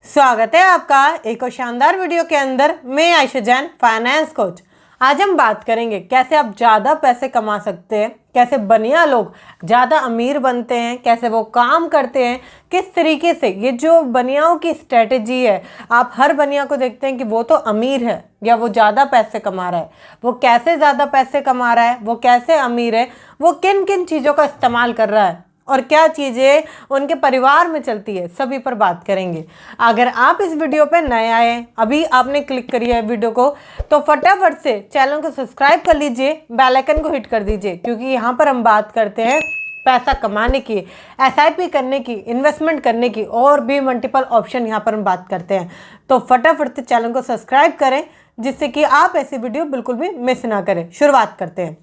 स्वागत है आपका एक और शानदार वीडियो के अंदर। मैं आयशा जैन, फाइनेंस कोच। आज हम बात करेंगे कैसे आप ज़्यादा पैसे कमा सकते हैं, कैसे बनिया लोग ज़्यादा अमीर बनते हैं, कैसे वो काम करते हैं, किस तरीके से ये जो बनियाओं की स्ट्रेटेजी है। आप हर बनिया को देखते हैं कि वो तो अमीर है या वो ज़्यादा पैसे कमा रहा है, वो कैसे ज़्यादा पैसे कमा रहा है, वो कैसे अमीर है, वो किन किन चीज़ों का इस्तेमाल कर रहा है और क्या चीज़ें उनके परिवार में चलती है, सभी पर बात करेंगे। अगर आप इस वीडियो पे नए आए, अभी आपने क्लिक करी है वीडियो को, तो फटाफट से चैनल को सब्सक्राइब कर लीजिए, बेल आइकन को हिट कर दीजिए, क्योंकि यहाँ पर हम बात करते हैं पैसा कमाने की, एसआईपी करने की, इन्वेस्टमेंट करने की और भी मल्टीपल ऑप्शन यहाँ पर हम बात करते हैं। तो फटाफट से चैनल को सब्सक्राइब करें, जिससे कि आप ऐसी वीडियो बिल्कुल भी मिस ना करें। शुरुआत करते हैं।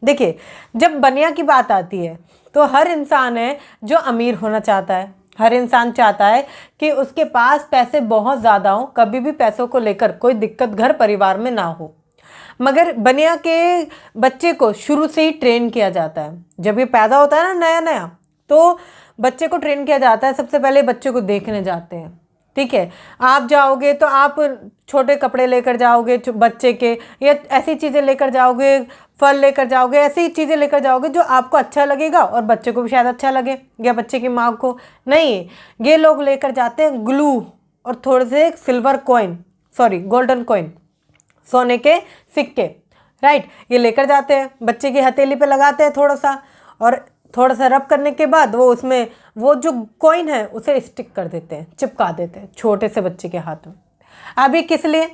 देखिए, जब बनिया की बात आती है तो हर इंसान है जो अमीर होना चाहता है। हर इंसान चाहता है कि उसके पास पैसे बहुत ज़्यादा हों, कभी भी पैसों को लेकर कोई दिक्कत घर परिवार में ना हो। मगर बनिया के बच्चे को शुरू से ही ट्रेन किया जाता है। जब ये पैदा होता है ना नया नया, तो बच्चे को ट्रेन किया जाता है। सबसे पहले बच्चे को देखने जाते हैं, ठीक है। आप जाओगे तो आप छोटे कपड़े लेकर जाओगे बच्चे के, या ऐसी चीज़ें लेकर जाओगे, फल लेकर जाओगे, ऐसी चीज़ें लेकर जाओगे जो आपको अच्छा लगेगा और बच्चे को भी शायद अच्छा लगे या बच्चे की माँ को। नहीं, ये लोग लेकर जाते हैं ग्लू और थोड़े से सिल्वर कॉइन, गोल्डन कॉइन, सोने के सिक्के, राइट। ये लेकर जाते हैं, बच्चे की हथेली पे लगाते हैं थोड़ा सा, और थोड़ा सा रब करने के बाद वो उसमें वो जो कॉइन है उसे स्टिक कर देते हैं, चिपका देते हैं छोटे से बच्चे के हाथ में। अभी किस लिए?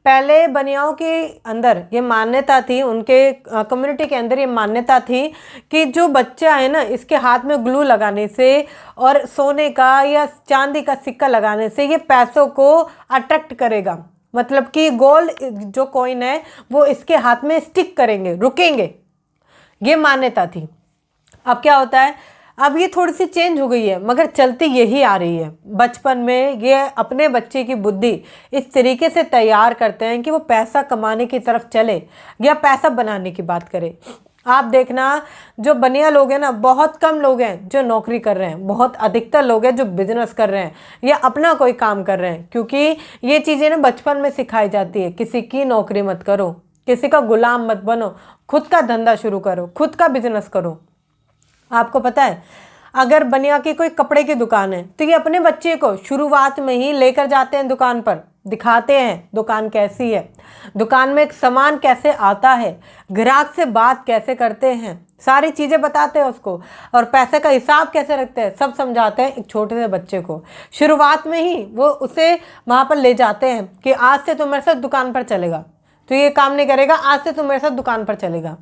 पहले बनियाओं के अंदर ये मान्यता थी, उनके कम्युनिटी के अंदर ये मान्यता थी कि जो बच्चा है ना, इसके हाथ में ग्लू लगाने से और सोने का या चांदी का सिक्का लगाने से ये पैसों को अट्रैक्ट करेगा। मतलब कि गोल्ड जो कॉइन है वो इसके हाथ में स्टिक करेंगे, रुकेंगे। ये मान्यता थी। अब क्या होता है, अब ये थोड़ी सी चेंज हो गई है, मगर चलती यही आ रही है। बचपन में ये अपने बच्चे की बुद्धि इस तरीके से तैयार करते हैं कि वो पैसा कमाने की तरफ चले या पैसा बनाने की बात करे। आप देखना, जो बनिया लोग हैं ना, बहुत कम लोग हैं जो नौकरी कर रहे हैं, बहुत अधिकतर लोग हैं जो बिजनेस कर रहे हैं या अपना कोई काम कर रहे हैं। क्योंकि ये चीज़ें ना बचपन में सिखाई जाती है, किसी की नौकरी मत करो, किसी का गुलाम मत बनो, खुद का धंधा शुरू करो, खुद का बिजनेस करो। आपको पता है, अगर बनिया की कोई कपड़े की दुकान है तो ये अपने बच्चे को शुरुआत में ही लेकर जाते हैं दुकान पर, दिखाते हैं दुकान कैसी है, दुकान में एक सामान कैसे आता है, ग्राहक से बात कैसे करते हैं, सारी चीज़ें बताते हैं उसको, और पैसे का हिसाब कैसे रखते हैं सब समझाते हैं एक छोटे से बच्चे को। शुरुआत में ही वो उसे वहाँ पर ले जाते हैं कि आज से तुम मेरे साथ दुकान पर चलेगा, तो ये काम नहीं करेगा, आज से तुम मेरे साथ दुकान पर चलेगा।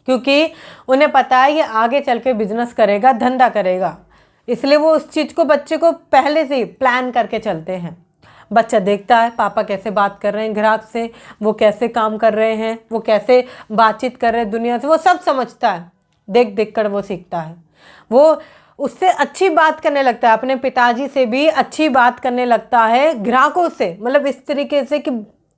क्योंकि उन्हें पता है ये आगे चल के बिजनेस करेगा, धंधा करेगा, इसलिए वो उस चीज़ को बच्चे को पहले से ही प्लान करके चलते हैं। बच्चा देखता है पापा कैसे बात कर रहे हैं ग्राहक से, वो कैसे काम कर रहे हैं, वो कैसे बातचीत कर रहे हैं दुनिया से, वो सब समझता है। देख देख कर वो सीखता है, वो उससे अच्छी बात करने लगता है, अपने पिताजी से भी अच्छी बात करने लगता है, ग्राहकों से, मतलब इस तरीके से कि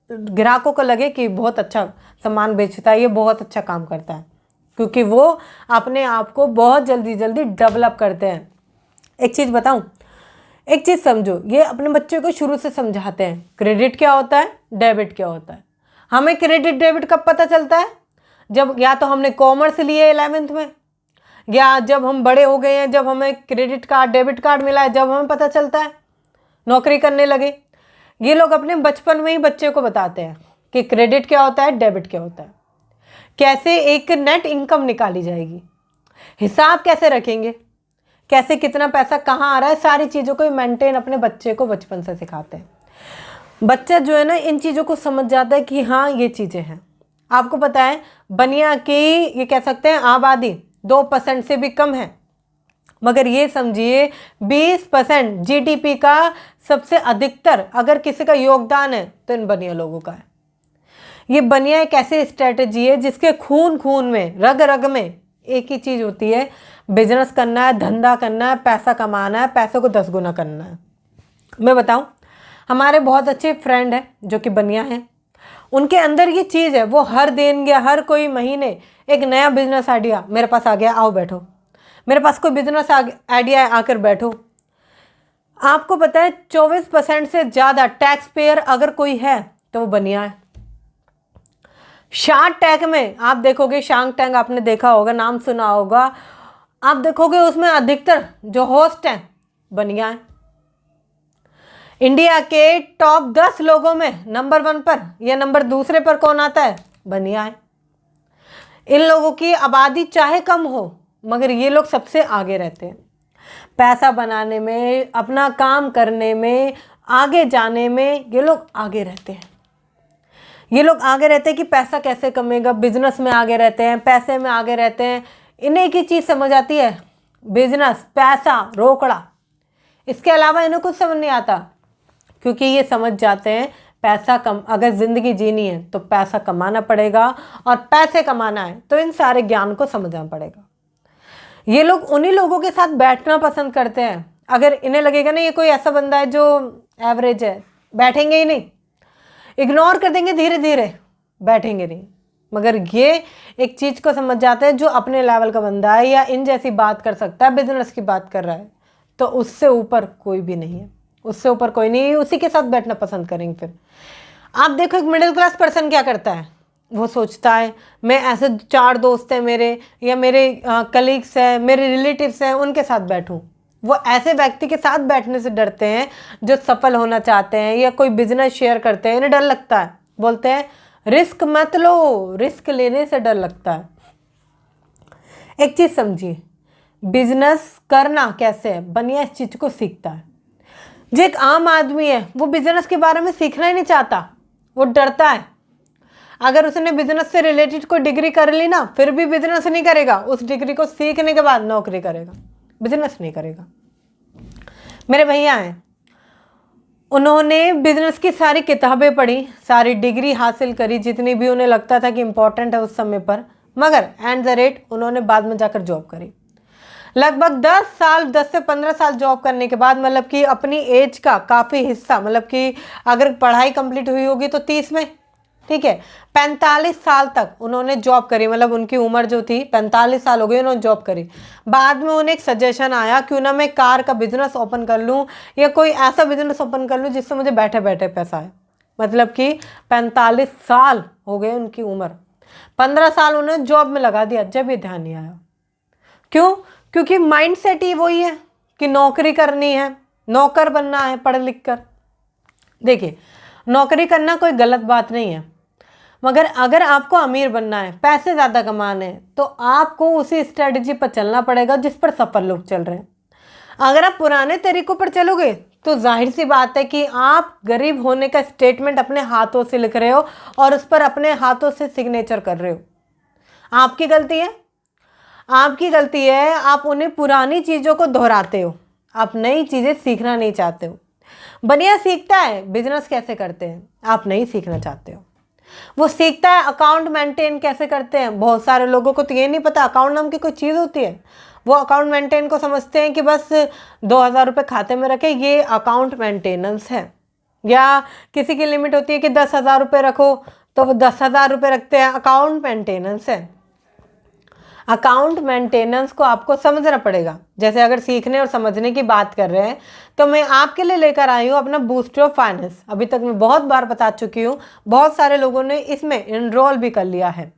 ग्राहकों को लगे कि बहुत अच्छा सामान बेचता है, ये बहुत अच्छा काम करता है। क्योंकि वो अपने आप को बहुत जल्दी जल्दी डेवलप करते हैं। एक चीज़ बताऊं, एक चीज़ समझो, ये अपने बच्चे को शुरू से समझाते हैं क्रेडिट क्या होता है, डेबिट क्या होता है। हमें क्रेडिट डेबिट कब पता चलता है? जब या तो हमने कॉमर्स लिए 11वीं में, या जब हम बड़े हो गए हैं, जब हमें क्रेडिट कार्ड डेबिट कार्ड मिला है, जब हमें पता चलता है, नौकरी करने लगे। ये लोग अपने बचपन में ही बच्चे को बताते हैं कि क्रेडिट क्या होता है, डेबिट क्या होता है, कैसे एक नेट इनकम निकाली जाएगी, हिसाब कैसे रखेंगे, कैसे कितना पैसा कहाँ आ रहा है, सारी चीज़ों को मेंटेन अपने बच्चे को बचपन से सिखाते हैं। बच्चा जो है ना इन चीज़ों को समझ जाता है कि हाँ ये चीज़ें हैं। आपको पता है बनिया की ये कह सकते हैं आबादी 2% से भी कम है, मगर ये समझिए 20% जीडीपी का सबसे अधिकतर अगर किसी का योगदान है तो इन बनिया लोगों का है। ये बनिया एक ऐसी स्ट्रेटजी है जिसके खून खून में, रग रग में एक ही चीज़ होती है, बिजनेस करना है, धंधा करना है, पैसा कमाना है, पैसों को 10 गुना करना है। मैं बताऊं, हमारे बहुत अच्छे फ्रेंड हैं जो कि बनिया हैं, उनके अंदर ये चीज़ है, वो हर दिन या हर कोई महीने एक नया बिजनेस आइडिया मेरे पास आ गया, आओ बैठो, मेरे पास कोई बिजनेस आइडिया है, आकर बैठो। आपको पता है 24% से ज़्यादा टैक्स पेयर अगर कोई है तो वो बनिया है। शार्क टैंक में आप देखोगे, शार्क टैंक आपने देखा होगा, नाम सुना होगा, आप देखोगे उसमें अधिकतर जो होस्ट हैं बनिया है। इंडिया के टॉप 10 लोगों में नंबर 1 पर या नंबर 2 पर कौन आता है? बनिया है। इन लोगों की आबादी चाहे कम हो मगर ये लोग सबसे आगे रहते हैं, पैसा बनाने में, अपना काम करने में, आगे जाने में ये लोग आगे रहते हैं। ये लोग आगे रहते हैं कि पैसा कैसे कमेगा, बिजनेस में आगे रहते हैं, पैसे में आगे रहते हैं। इन्हें एक ही चीज़ समझ आती है, बिजनेस, पैसा, रोकड़ा। इसके अलावा इन्हें कुछ समझ नहीं आता, क्योंकि ये समझ जाते हैं पैसा कम, अगर ज़िंदगी जीनी है तो पैसा कमाना पड़ेगा, और पैसे कमाना है तो इन सारे ज्ञान को समझना पड़ेगा। ये लोग उन्हीं लोगों के साथ बैठना पसंद करते हैं। अगर इन्हें लगेगा ना ये कोई ऐसा बंदा है जो एवरेज है, बैठेंगे ही नहीं, इग्नोर कर देंगे, धीरे धीरे बैठेंगे नहीं। मगर ये एक चीज़ को समझ जाते हैं, जो अपने लेवल का बंदा है या इन जैसी बात कर सकता है, बिजनेस की बात कर रहा है, तो उससे ऊपर कोई भी नहीं है, उससे ऊपर कोई नहीं है, उसी के साथ बैठना पसंद करेंगे। फिर आप देखो एक मिडिल क्लास पर्सन क्या करता है, वो सोचता है मैं ऐसे 4 दोस्त हैं मेरे, या मेरे कलीग्स हैं, मेरे रिलेटिव्स हैं, उनके साथ बैठूं। वो ऐसे व्यक्ति के साथ बैठने से डरते हैं जो सफल होना चाहते हैं या कोई बिजनेस शेयर करते हैं, इन्हें डर लगता है, बोलते हैं रिस्क मत लो, रिस्क लेने से डर लगता है। एक चीज़ समझिए, बिजनेस करना कैसे है, बनिया इस चीज़ को सीखता है। जो एक आम आदमी है वो बिजनेस के बारे में सीखना ही नहीं चाहता, वो डरता है। अगर उसने बिजनेस से रिलेटेड कोई डिग्री कर ली ना, फिर भी बिजनेस नहीं करेगा, उस डिग्री को सीखने के बाद नौकरी करेगा, बिजनेस नहीं करेगा। मेरे भैया हैं, उन्होंने बिजनेस की सारी किताबें पढ़ी, सारी डिग्री हासिल करी, जितनी भी उन्हें लगता था कि इम्पोर्टेंट है उस समय पर, मगर एट द रेट उन्होंने बाद में जाकर जॉब करी। लगभग 10 साल, 10 से 15 साल जॉब करने के बाद, मतलब कि अपनी एज का काफ़ी हिस्सा, मतलब कि अगर पढ़ाई कंप्लीट हुई होगी तो 30 में, ठीक है, 45 साल तक उन्होंने जॉब करी। मतलब उनकी उम्र जो थी 45 साल हो गई, उन्होंने जॉब करी। बाद में उन्हें एक सजेशन आया, क्यों ना मैं कार का बिजनेस ओपन कर लूँ या कोई ऐसा बिजनेस ओपन कर लूँ जिससे मुझे बैठे बैठे पैसा है। मतलब कि 45 साल हो गए उनकी उम्र, 15 साल उन्होंने जॉब में लगा दिया, जब ये ध्यान नहीं आया। क्यों? क्योंकि माइंडसेट ही वही है कि नौकरी करनी है, नौकर बनना है पढ़ लिख कर। देखिए, नौकरी करना कोई गलत बात नहीं है, मगर अगर आपको अमीर बनना है, पैसे ज़्यादा कमाने हैं, तो आपको उसी स्ट्रेटजी पर चलना पड़ेगा जिस पर सफल लोग चल रहे हैं। अगर आप पुराने तरीकों पर चलोगे तो जाहिर सी बात है कि आप गरीब होने का स्टेटमेंट अपने हाथों से लिख रहे हो और उस पर अपने हाथों से सिग्नेचर कर रहे हो। आपकी गलती है, आपकी गलती है। आप उन्हें पुरानी चीज़ों को दोहराते हो, आप नई चीज़ें सीखना नहीं चाहते हो। बनिया सीखता है बिजनेस कैसे करते हैं, आप नहीं सीखना चाहते हो। वो सीखता है अकाउंट मेंटेन कैसे करते हैं। बहुत सारे लोगों को तो ये नहीं पता अकाउंट नाम की कोई चीज़ होती है। वो अकाउंट मेंटेन को समझते हैं कि बस 2000 रुपये खाते में रखे, ये अकाउंट मेंटेनेंस है। या किसी की लिमिट होती है कि 10,000 रुपये रखो, तो वो 10,000 रुपये रखते हैं, अकाउंट मेंटेनेंस है। अकाउंट मेंटेनेंस को आपको समझना पड़ेगा। जैसे अगर सीखने और समझने की बात कर रहे हैं तो मैं आपके लिए लेकर आई हूँ अपना बूस्टर ऑफ फाइनेंस। अभी तक मैं बहुत बार बता चुकी हूँ, बहुत सारे लोगों ने इसमें इनरोल भी कर लिया है।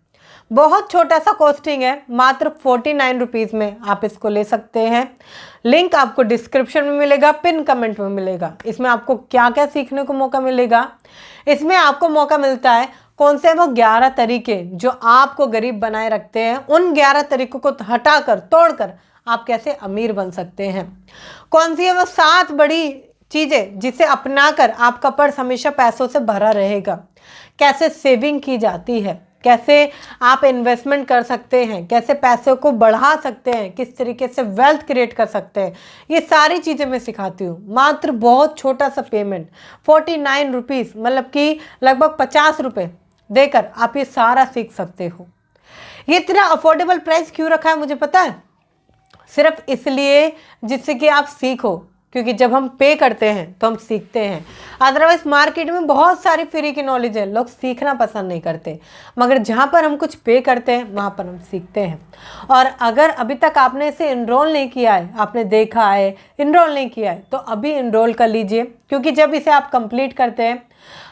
बहुत छोटा सा कॉस्टिंग है, मात्र 49 रुपीज़ में आप इसको ले सकते हैं। लिंक आपको डिस्क्रिप्शन में मिलेगा, पिन कमेंट में मिलेगा। इसमें आपको क्या क्या सीखने को मौका मिलेगा। इसमें आपको मौका मिलता है कौन से वो 11 तरीके जो आपको गरीब बनाए रखते हैं, उन 11 तरीकों को हटाकर, तोड़कर आप कैसे अमीर बन सकते हैं। कौन सी है वो 7 बड़ी चीज़ें जिसे अपनाकर आपका पर्स हमेशा पैसों से भरा रहेगा। कैसे सेविंग की जाती है, कैसे आप इन्वेस्टमेंट कर सकते हैं, कैसे पैसे को बढ़ा सकते हैं, किस तरीके से वेल्थ क्रिएट कर सकते हैं, ये सारी चीज़ें मैं सिखाती हूँ। मात्र बहुत छोटा सा पेमेंट 49 रुपीज़, मतलब कि लगभग 50 रुपये देकर आप ये सारा सीख सकते हो। ये इतना अफोर्डेबल प्राइस क्यों रखा है मुझे पता है, सिर्फ इसलिए जिससे कि आप सीखो क्योंकि जब हम पे करते हैं तो हम सीखते हैं। अदरवाइज मार्केट में बहुत सारी फ्री की नॉलेज है, लोग सीखना पसंद नहीं करते, मगर जहाँ पर हम कुछ पे करते हैं वहाँ पर हम सीखते हैं। और अगर अभी तक आपने इसे इनरोल नहीं किया है, आपने देखा है इनरोल नहीं किया है, तो अभी इनरोल कर लीजिए, क्योंकि जब इसे आप कंप्लीट करते हैं,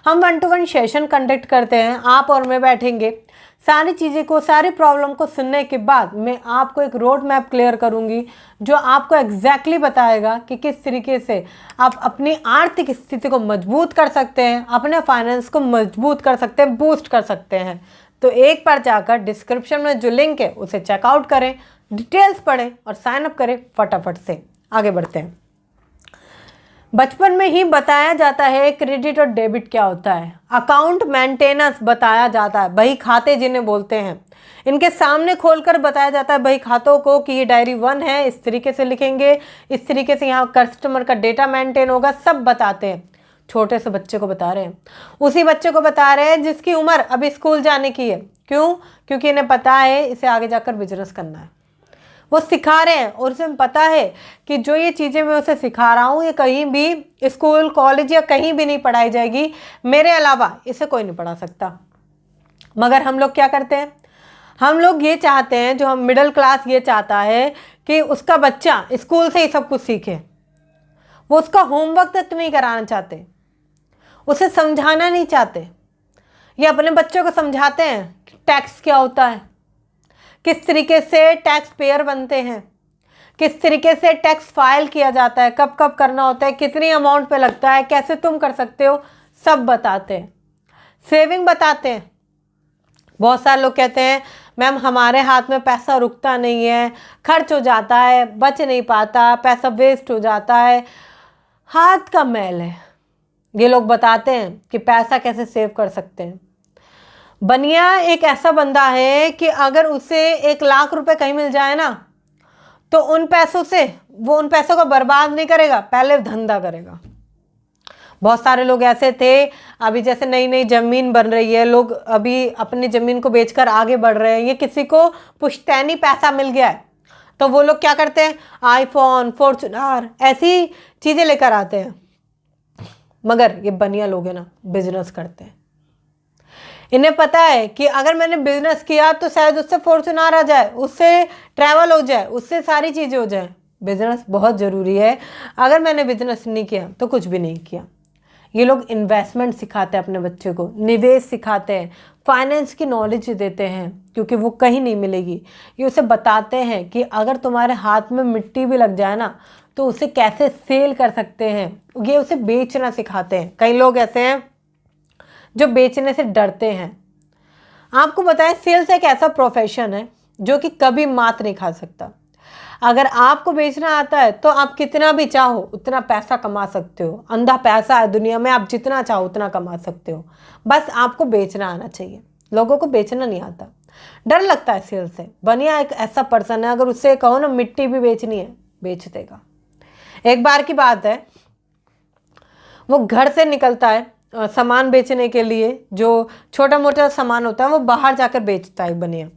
हम 1-to-1 सेशन कंडक्ट करते हैं, आप और मैं बैठेंगे, सारी चीज़ें को, सारी प्रॉब्लम को सुनने के बाद मैं आपको एक रोड मैप क्लियर करूंगी जो आपको एग्जैक्टली बताएगा कि किस तरीके से आप अपनी आर्थिक स्थिति को मजबूत कर सकते हैं, अपने फाइनेंस को मजबूत कर सकते हैं, बूस्ट कर सकते हैं। तो एक बार जाकर डिस्क्रिप्शन में जो लिंक है उसे चेकआउट करें, डिटेल्स पढ़ें और साइन अप करें फटाफट से। आगे बढ़ते हैं। बचपन में ही बताया जाता है क्रेडिट और डेबिट क्या होता है, अकाउंट मेंटेनेंस बताया जाता है, बही खाते जिन्हें बोलते हैं, इनके सामने खोलकर बताया जाता है बही खातों को कि ये डायरी 1 है, इस तरीके से लिखेंगे, इस तरीके से यहाँ कस्टमर का डेटा मेंटेन होगा, सब बताते हैं। छोटे से बच्चे को बता रहे हैं, उसी बच्चे को बता रहे हैं जिसकी उम्र अभी स्कूल जाने की है। क्यों? क्योंकि इन्हें पता है इसे आगे जाकर बिजनेस करना है, वो सिखा रहे हैं और उसे पता है कि जो ये चीज़ें मैं उसे सिखा रहा हूँ ये कहीं भी स्कूल कॉलेज या कहीं भी नहीं पढ़ाई जाएगी, मेरे अलावा इसे कोई नहीं पढ़ा सकता। मगर हम लोग क्या करते हैं, हम लोग ये चाहते हैं, जो हम मिडिल क्लास ये चाहता है कि उसका बच्चा स्कूल से ही सब कुछ सीखे, वो उसका होमवर्क तक नहीं कराना चाहते, उसे समझाना नहीं चाहते। ये अपने बच्चों को समझाते हैं कि टैक्स क्या होता है, किस तरीके से टैक्स पेयर बनते हैं, किस तरीके से टैक्स फाइल किया जाता है, कब कब करना होता है, कितनी अमाउंट पे लगता है, कैसे तुम कर सकते हो, सब बताते हैं। सेविंग बताते हैं। बहुत सारे लोग कहते हैं मैम हमारे हाथ में पैसा रुकता नहीं है, खर्च हो जाता है, बच नहीं पाता, पैसा वेस्ट हो जाता है, हाथ का मैल है। ये लोग बताते हैं कि पैसा कैसे सेव कर सकते हैं। बनिया एक ऐसा बंदा है कि अगर उसे 1 लाख रुपए कहीं मिल जाए ना, तो उन पैसों से वो उन पैसों को बर्बाद नहीं करेगा, पहले धंधा करेगा। बहुत सारे लोग ऐसे थे, अभी जैसे नई नई ज़मीन बन रही है, लोग अभी अपनी ज़मीन को बेचकर आगे बढ़ रहे हैं, ये किसी को पुश्तैनी पैसा मिल गया है तो वो लोग क्या करते हैं, आईफोन, फॉर्च्यूनर, ऐसी चीज़ें लेकर आते हैं। मगर ये बनिया लोग हैं ना, बिजनेस करते हैं। इन्हें पता है कि अगर मैंने बिजनेस किया तो शायद उससे फॉर्च्यूनर आ जाए, उससे ट्रैवल हो जाए, उससे सारी चीज़ें हो जाए। बिजनेस बहुत ज़रूरी है, अगर मैंने बिजनेस नहीं किया तो कुछ भी नहीं किया। ये लोग इन्वेस्टमेंट सिखाते हैं अपने बच्चे को, निवेश सिखाते हैं, फाइनेंस की नॉलेज देते हैं, क्योंकि वो कहीं नहीं मिलेगी। ये उसे बताते हैं कि अगर तुम्हारे हाथ में मिट्टी भी लग जाए ना तो उसे कैसे सेल कर सकते हैं। ये उसे बेचना सिखाते हैं। कई लोग ऐसे हैं जो बेचने से डरते हैं। आपको बताएं, सेल्स एक ऐसा प्रोफेशन है जो कि कभी मात नहीं खा सकता। अगर आपको बेचना आता है तो आप कितना भी चाहो उतना पैसा कमा सकते हो। अंधा पैसा है दुनिया में, आप जितना चाहो उतना कमा सकते हो, बस आपको बेचना आना चाहिए। लोगों को बेचना नहीं आता, डर लगता है सेल्स से। बनिया एक ऐसा पर्सन है, अगर उससे कहो ना मिट्टी भी बेचनी है, बेच देगा। एक बार की बात है, वो घर से निकलता है सामान बेचने के लिए, जो छोटा मोटा सामान होता है वो बाहर जाकर बेचता है बनिया।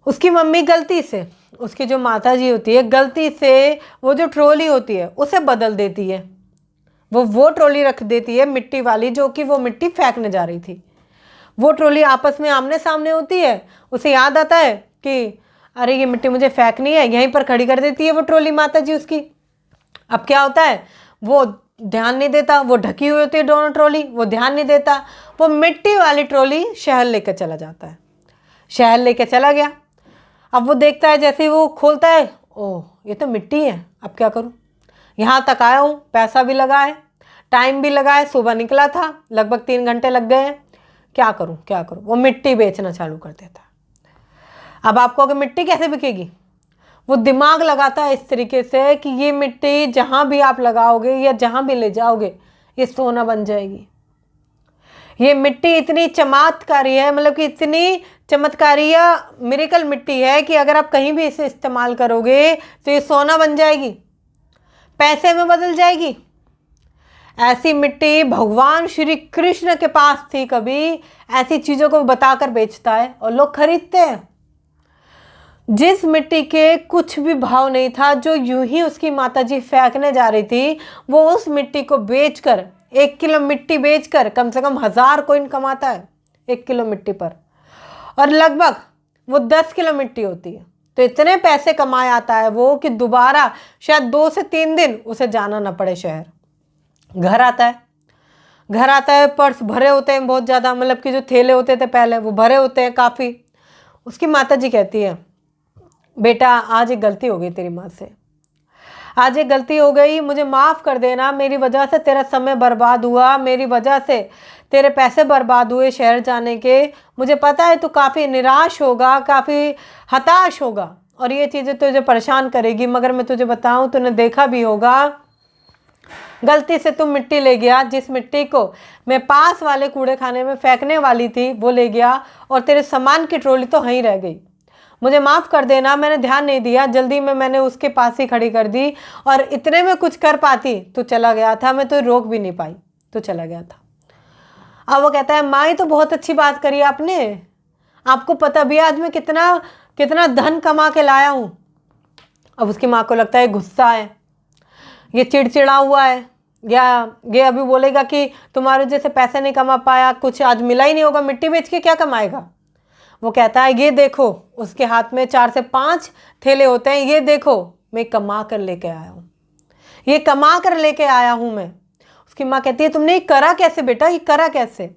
उसकी मम्मी गलती से, उसकी जो माता जी होती है, गलती से वो जो ट्रॉली होती है उसे बदल देती है। वो ट्रॉली रख देती है मिट्टी वाली, जो कि वो मिट्टी फेंकने जा रही थी। वो ट्रॉली आपस में आमने सामने होती है। उसे याद आता है कि अरे ये मिट्टी मुझे फेंकनी है, यहीं पर खड़ी कर देती है वो ट्रॉली माता जी उसकी। अब क्या होता है, वो ध्यान नहीं देता, वो ढकी हुई होती है दोनों ट्रॉली, वो ध्यान नहीं देता, वो मिट्टी वाली ट्रॉली शहर लेकर चला जाता है। शहर लेकर चला गया। अब वो देखता है, जैसे ही वो खोलता है, ओह ये तो मिट्टी है, अब क्या करूं, यहाँ तक आया हूँ, पैसा भी लगा है, टाइम भी लगा है, सुबह निकला था, लगभग 3 घंटे लग गए हैं, क्या करूं क्या करूं। वो मिट्टी बेचना चालू कर देता है। अब आपको अगर मिट्टी कैसे बिकेगी, वो दिमाग लगाता है इस तरीके से कि ये मिट्टी जहाँ भी आप लगाओगे या जहाँ भी ले जाओगे ये सोना बन जाएगी। ये मिट्टी इतनी चमत्कारी है, मतलब कि इतनी चमत्कारी या मिरेकल मिट्टी है कि अगर आप कहीं भी इसे इस्तेमाल करोगे तो ये सोना बन जाएगी, पैसे में बदल जाएगी। ऐसी मिट्टी भगवान श्री कृष्ण के पास थी। कभी ऐसी चीज़ों को बताकर बेचता है और लोग खरीदते हैं। जिस मिट्टी के कुछ भी भाव नहीं था, जो यूं ही उसकी माताजी फेंकने जा रही थी, वो उस मिट्टी को बेचकर, 1 किलो मिट्टी बेचकर कम से कम 1000 कॉइन कमाता है 1 किलो मिट्टी पर, और लगभग वो 10 किलो मिट्टी होती है। तो इतने पैसे कमाए आता है वो कि दोबारा शायद 2 से 3 दिन उसे जाना ना पड़े शहर। घर आता है, पर्स भरे होते हैं बहुत ज़्यादा, मतलब कि जो थैले होते थे पहले वो भरे होते हैं काफ़ी। उसकी माताजी कहती है, बेटा आज एक गलती हो गई तेरी माँ से, आज एक गलती हो गई, मुझे माफ़ कर देना, मेरी वजह से तेरा समय बर्बाद हुआ, मेरी वजह से तेरे पैसे बर्बाद हुए शहर जाने के। मुझे पता है तू काफ़ी निराश होगा, काफ़ी हताश होगा और ये चीज़ें तुझे परेशान करेगी, मगर मैं तुझे बताऊं, तूने देखा भी होगा, गलती से तुम मिट्टी ले गया, जिस मिट्टी को मैं पास वाले कूड़े खाने में फेंकने वाली थी वो ले गया, और तेरे सामान की ट्रॉली तो वहीं रह गई। मुझे माफ़ कर देना, मैंने ध्यान नहीं दिया, जल्दी में मैंने उसके पास ही खड़ी कर दी, और इतने में कुछ कर पाती तो चला गया था, मैं तो रोक भी नहीं पाई, तो चला गया था। अब वो कहता है, माँ ये तो बहुत अच्छी बात करी आपने, आपको पता भी है आज मैं कितना कितना धन कमा के लाया हूँ। अब उसकी माँ को लगता है गुस्सा है, ये चिड़चिड़ा हुआ है, या ये अभी बोलेगा कि तुम्हारे जैसे पैसे नहीं कमा पाया, कुछ आज मिला ही नहीं होगा, मिट्टी बेच के क्या कमाएगा। वो कहता है, ये देखो, उसके हाथ में 4 से 5 थैले होते हैं, ये देखो मैं कमा कर लेके आया हूँ, ये कमा कर लेके आया हूँ मैं। उसकी माँ कहती है, तुमने ये करा कैसे बेटा, ये करा कैसे।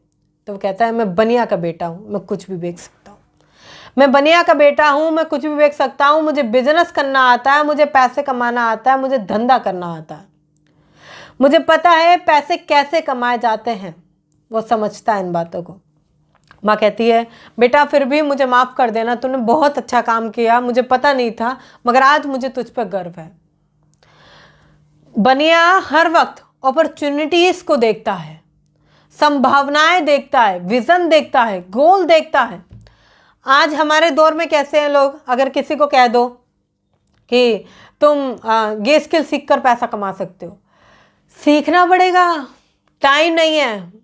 तो वो कहता है, मैं बनिया का बेटा हूँ, मैं कुछ भी बेच सकता हूँ, मैं बनिया का बेटा हूँ, मैं कुछ भी बेच सकता हूँ, मुझे बिजनेस करना आता है, मुझे पैसे कमाना आता है, मुझे धंधा करना आता है, मुझे पता है पैसे कैसे कमाए जाते हैं। वो समझता है इन बातों को। माँ कहती है, बेटा फिर भी मुझे माफ़ कर देना, तूने बहुत अच्छा काम किया, मुझे पता नहीं था, मगर आज मुझे तुझ पर गर्व है। बनिया हर वक्त अपॉर्चुनिटीज़ को देखता है, संभावनाएं देखता है, विज़न देखता है, गोल देखता है। आज हमारे दौर में कैसे हैं लोग, अगर किसी को कह दो कि तुम ये स्किल सीख कर पैसा कमा सकते हो, सीखना पड़ेगा, टाइम नहीं है।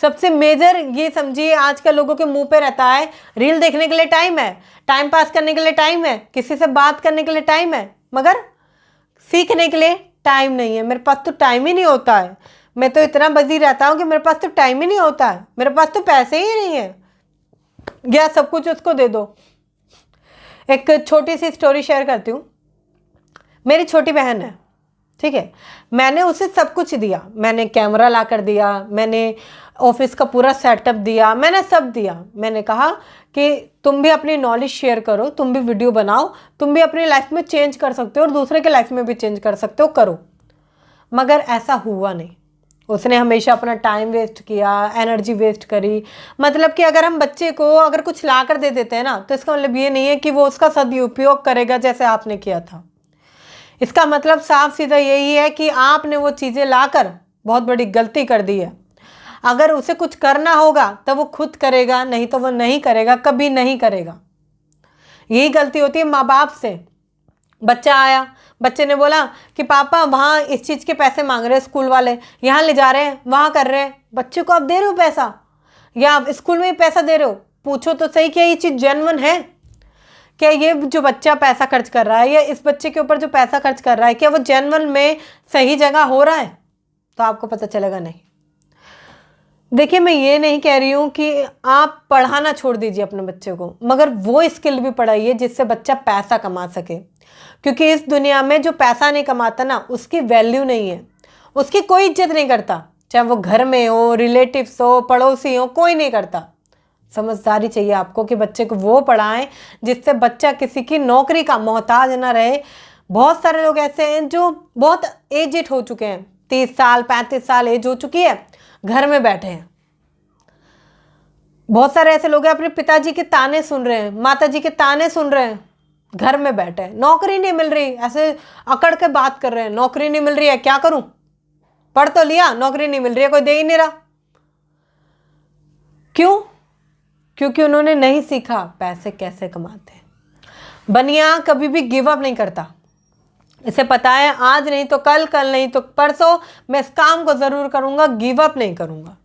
सबसे मेजर ये समझिए, आजकल लोगों के मुंह पे रहता है, रील देखने के लिए टाइम है, टाइम पास करने के लिए टाइम है, किसी से बात करने के लिए टाइम है, मगर सीखने के लिए टाइम नहीं है। मेरे पास तो टाइम ही नहीं होता है, मैं तो इतना बिजी रहता हूँ कि मेरे पास तो टाइम ही नहीं होता है, मेरे पास तो पैसे ही नहीं है, या सब कुछ उसको दे दो। एक छोटी सी स्टोरी शेयर करती हूँ। मेरी छोटी बहन है, ठीक है, मैंने उसे सब कुछ दिया, मैंने कैमरा ला कर दिया, मैंने ऑफिस का पूरा सेटअप दिया, मैंने सब दिया। मैंने कहा कि तुम भी अपनी नॉलेज शेयर करो, तुम भी वीडियो बनाओ, तुम भी अपनी लाइफ में चेंज कर सकते हो और दूसरे के लाइफ में भी चेंज कर सकते हो, करो। मगर ऐसा हुआ नहीं। उसने हमेशा अपना टाइम वेस्ट किया, एनर्जी वेस्ट करी। मतलब कि अगर हम बच्चे को अगर कुछ ला कर दे देते हैं ना, तो इसका मतलब ये नहीं है कि वो उसका सदुपयोग करेगा जैसे आपने किया था। इसका मतलब साफ सीधा यही है कि आपने वो चीज़ें लाकर बहुत बड़ी गलती कर दी है। अगर उसे कुछ करना होगा तो वो खुद करेगा, नहीं तो वो नहीं करेगा, कभी नहीं करेगा। यही गलती होती है माँ बाप से। बच्चा आया, बच्चे ने बोला कि पापा वहाँ इस चीज़ के पैसे मांग रहे हैं स्कूल वाले, यहाँ ले जा रहे हैं, वहाँ कर रहे हैं। बच्चे को आप दे रहे हो पैसा, या आप स्कूल में ही पैसा दे रहे हो? पूछो तो सही, क्या ये चीज़ जेन्युइन है? क्या ये जो बच्चा पैसा खर्च कर रहा है, या इस बच्चे के ऊपर जो पैसा खर्च कर रहा है, क्या वो जेन्युइन में सही जगह हो रहा है? तो आपको पता चलेगा नहीं। देखिए, मैं ये नहीं कह रही हूँ कि आप पढ़ाना छोड़ दीजिए अपने बच्चे को, मगर वो स्किल भी पढ़ाइए जिससे बच्चा पैसा कमा सके। क्योंकि इस दुनिया में जो पैसा नहीं कमाता ना, उसकी वैल्यू नहीं है, उसकी कोई इज्जत नहीं करता। चाहे वो घर में हो, रिलेटिव्स हो, पड़ोसी हो, कोई नहीं करता। समझदारी चाहिए आपको कि बच्चे को वो पढ़ाएं जिससे बच्चा किसी की नौकरी का मोहताज ना रहे। बहुत सारे लोग ऐसे हैं जो बहुत एजेड हो चुके हैं, 30 साल 35 साल एज हो चुकी है, घर में बैठे हैं। बहुत सारे ऐसे लोग हैं अपने पिताजी के ताने सुन रहे हैं, माताजी के ताने सुन रहे हैं, घर में बैठे हैं। नौकरी नहीं मिल रही, ऐसे अकड़ के बात कर रहे हैं, नौकरी नहीं मिल रही है, क्या करूं? पढ़ तो लिया, नौकरी नहीं मिल रही है, कोई दे ही नहीं रहा। क्यों? क्योंकि उन्होंने नहीं सीखा पैसे कैसे कमाते हैं। बनिया कभी भी गिव अप नहीं करता। इसे पता है, आज नहीं तो कल, कल नहीं तो परसों मैं इस काम को जरूर करूंगा, गिव अप नहीं करूंगा।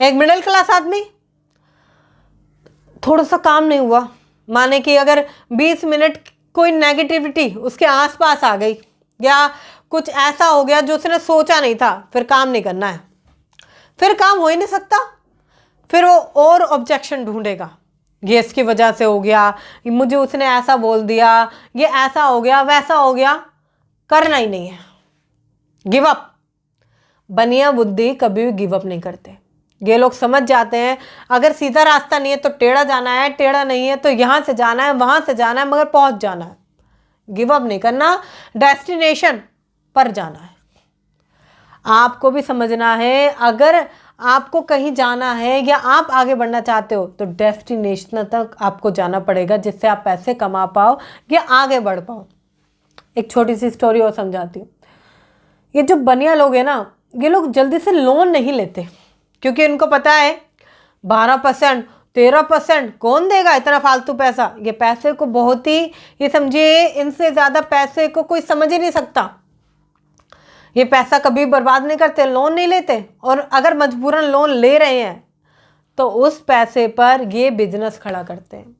एक मिडिल क्लास आदमी, थोड़ा सा काम नहीं हुआ, माने कि अगर 20 मिनट कोई नेगेटिविटी उसके आसपास आ गई या कुछ ऐसा हो गया जो उसने सोचा नहीं था, फिर काम नहीं करना है, फिर काम हो ही नहीं सकता। फिर वो और ऑब्जेक्शन ढूंढेगा, ये इसकी वजह से हो गया, मुझे उसने ऐसा बोल दिया, ये ऐसा हो गया, वैसा हो गया। करना ही नहीं है, गिव अप। बनिया बुद्धि कभी भी गिव अप नहीं करते। ये लोग समझ जाते हैं अगर सीधा रास्ता नहीं है तो टेढ़ा जाना है, टेढ़ा नहीं है तो यहाँ से जाना है, वहाँ से जाना है, मगर पहुँच जाना है। गिव अप नहीं करना, डेस्टिनेशन पर जाना है। आपको भी समझना है, अगर आपको कहीं जाना है या आप आगे बढ़ना चाहते हो तो डेस्टिनेशन तक आपको जाना पड़ेगा, जिससे आप पैसे कमा पाओ या आगे बढ़ पाओ। एक छोटी सी स्टोरी और समझाती हूँ। ये जो बनिया लोग हैं ना, ये लोग जल्दी से लोन नहीं लेते, क्योंकि इनको पता है 12% 13% कौन देगा इतना फालतू पैसा। ये पैसे को बहुत ही, ये समझिए इनसे ज़्यादा पैसे को कोई समझ ही नहीं सकता। ये पैसा कभी बर्बाद नहीं करते, लोन नहीं लेते, और अगर मजबूरन लोन ले रहे हैं तो उस पैसे पर ये बिजनेस खड़ा करते हैं,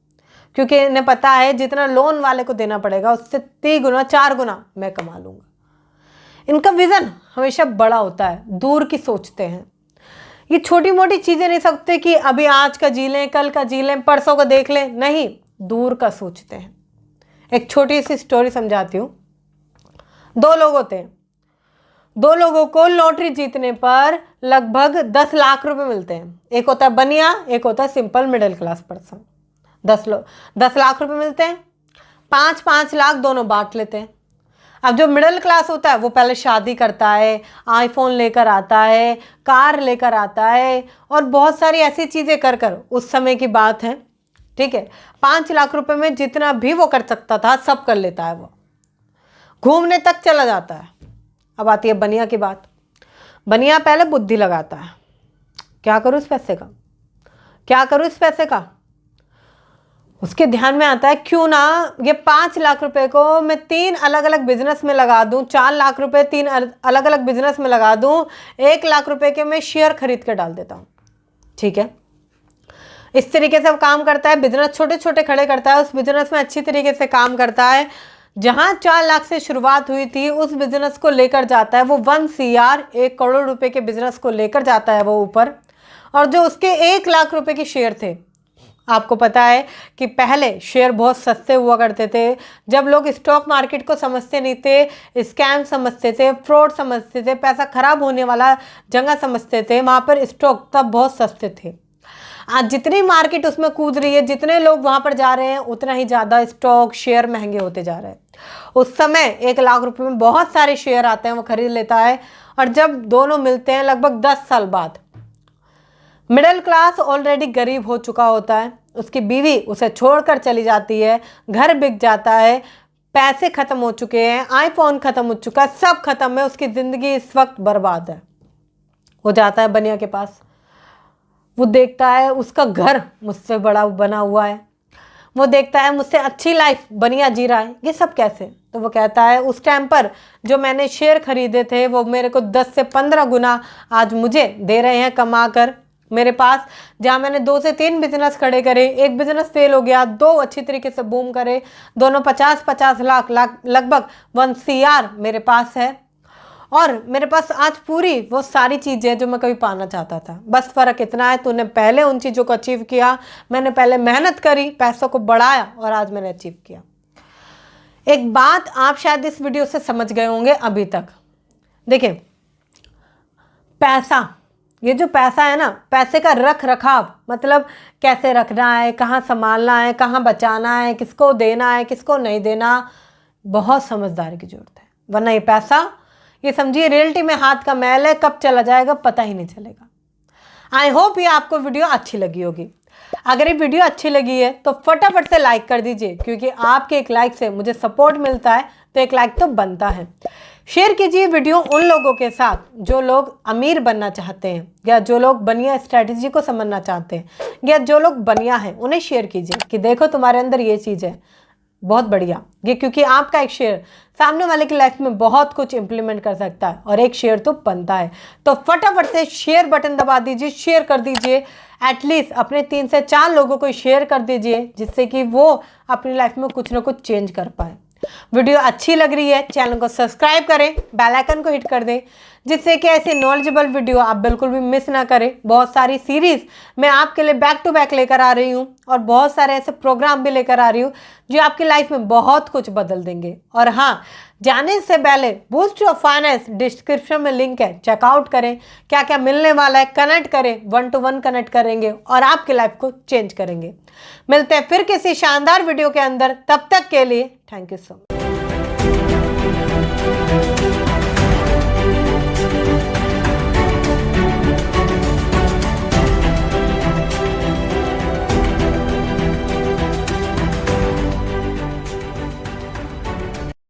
क्योंकि इन्हें पता है जितना लोन वाले को देना पड़ेगा उससे 3 गुना 4 गुना मैं कमा लूँगा। इनका विज़न हमेशा बड़ा होता है, दूर की सोचते हैं। ये छोटी मोटी चीज़ें नहीं सोचते कि अभी आज का जी लें, कल का जी लें, परसों का देख लें, नहीं, दूर का सोचते हैं। एक छोटी सी स्टोरी समझाती हूँ। 2 लोग होते हैं, 2 लोगों को लॉटरी जीतने पर लगभग 10 लाख रुपए मिलते हैं। एक होता है बनिया, एक होता है simple middle class person. 10 lakh रुपए मिलते हैं, 5-5 लाख दोनों बांट लेते हैं। अब जो मिडिल क्लास होता है वो पहले शादी करता है, आईफोन लेकर आता है, कार लेकर आता है, और बहुत सारी ऐसी चीज़ें कर कर, उस समय की बात है, ठीक है, 5 लाख रुपए में जितना भी वो कर सकता था सब कर लेता है। वो घूमने तक चला जाता है। अब आती है बनिया की बात। बनिया पहले बुद्धि लगाता है, क्या करूँ इस पैसे का, क्या करूँ इस पैसे का। उसके ध्यान में आता है क्यों ना ये 5 लाख रुपए को मैं 3 अलग अलग बिजनेस में लगा दूं, 4 लाख रुपए 3 अलग अलग बिजनेस में लगा दूं, 1 लाख रुपए के मैं शेयर खरीद कर डाल देता हूं। ठीक है, इस तरीके से वो काम करता है, बिजनेस छोटे छोटे खड़े करता है, उस बिजनेस में अच्छी तरीके से काम करता है। जहां 4 लाख से शुरुआत हुई थी उस बिजनेस को लेकर जाता है वो 1 CR 1 करोड़ रुपए के बिजनेस को लेकर जाता है वो ऊपर। और जो उसके 1 लाख रुपए के शेयर थे, आपको पता है कि पहले शेयर बहुत सस्ते हुआ करते थे, जब लोग स्टॉक मार्केट को समझते नहीं थे, स्कैम समझते थे, फ्रॉड समझते थे, पैसा खराब होने वाला जगह समझते थे, वहाँ पर स्टॉक तब बहुत सस्ते थे। आज जितनी मार्केट उसमें कूद रही है, जितने लोग वहाँ पर जा रहे हैं, उतना ही ज़्यादा स्टॉक शेयर महंगे होते जा रहे हैं। उस समय 1 लाख रुपए में बहुत सारे शेयर आते हैं, वो खरीद लेता है। और जब दोनों मिलते हैं लगभग 10 साल बाद, मिडिल क्लास ऑलरेडी गरीब हो चुका होता है, उसकी बीवी उसे छोड़कर चली जाती है, घर बिक जाता है, पैसे खत्म हो चुके हैं, आईफोन खत्म हो चुका है, सब खत्म है, उसकी ज़िंदगी इस वक्त बर्बाद है। वो जाता है बनिया के पास, वो देखता है उसका घर मुझसे बड़ा बना हुआ है, वो देखता है मुझसे अच्छी लाइफ बनिया जी रहा है, ये सब कैसे। तो वो कहता है उस टाइम पर जो मैंने शेयर खरीदे थे वो मेरे को 10 से 15 गुना आज मुझे दे रहे हैं कमा कर। मेरे पास जहाँ मैंने 2 से 3 बिजनेस खड़े करे, एक बिजनेस फेल हो गया, 2 अच्छी तरीके से बूम करे, दोनों 50-50 लाख लगभग 1 CR मेरे पास है। और मेरे पास आज पूरी वो सारी चीज़ें जो मैं कभी पाना चाहता था। बस फ़र्क इतना है, तूने पहले उन चीज़ों को अचीव किया, मैंने पहले मेहनत करी, पैसों को बढ़ाया और आज मैंने अचीव किया। एक बात आप शायद इस वीडियो से समझ गए होंगे अभी तक। देखिए, पैसा, ये जो पैसा है ना, पैसे का रख रखाव, मतलब कैसे रखना है, कहाँ संभालना है, कहाँ बचाना है, किसको देना है, किसको नहीं देना, बहुत समझदारी की ज़रूरत है। वरना ये पैसा, ये समझिए रियलिटी में हाथ का मैल है, कब चला जाएगा पता ही नहीं चलेगा। आई होप ये आपको वीडियो अच्छी लगी होगी। अगर ये वीडियो अच्छी लगी है तो फटाफट से लाइक कर दीजिए, क्योंकि आपके एक लाइक से मुझे सपोर्ट मिलता है, तो एक लाइक तो बनता है। शेयर कीजिए वीडियो उन लोगों के साथ जो लोग अमीर बनना चाहते हैं, या जो लोग बनिया स्ट्रैटेजी को समझना चाहते हैं, या जो लोग बनिया हैं, उन्हें शेयर कीजिए कि देखो तुम्हारे अंदर ये चीज़ है, बहुत बढ़िया। ये क्योंकि आपका एक शेयर सामने वाले की लाइफ में बहुत कुछ इंप्लीमेंट कर सकता है और एक शेयर तो बनता है। तो फटाफट से शेयर बटन दबा दीजिए, शेयर कर दीजिए, एटलीस्ट अपने 3 से 4 लोगों को शेयर कर दीजिए, जिससे कि वो अपनी लाइफ में कुछ ना कुछ चेंज कर पाए। वीडियो अच्छी लग रही है, चैनल को सब्सक्राइब करें, बेल आइकन को हिट कर दें, जिससे कि ऐसे नॉलेजेबल वीडियो आप बिल्कुल भी मिस ना करें। बहुत सारी सीरीज मैं आपके लिए बैक टू बैक लेकर आ रही हूँ और बहुत सारे ऐसे प्रोग्राम भी लेकर आ रही हूँ जो आपकी लाइफ में बहुत कुछ बदल देंगे। और हाँ, जाने से पहले बूस्ट योर फाइनेंस डिस्क्रिप्शन में लिंक है, चेकआउट करें, क्या क्या मिलने वाला है, कनेक्ट करें, 1 to 1 कनेक्ट करेंगे और आपकी लाइफ को चेंज करेंगे। मिलते हैं फिर किसी शानदार वीडियो के अंदर, तब तक के लिए थैंक यू सो मच।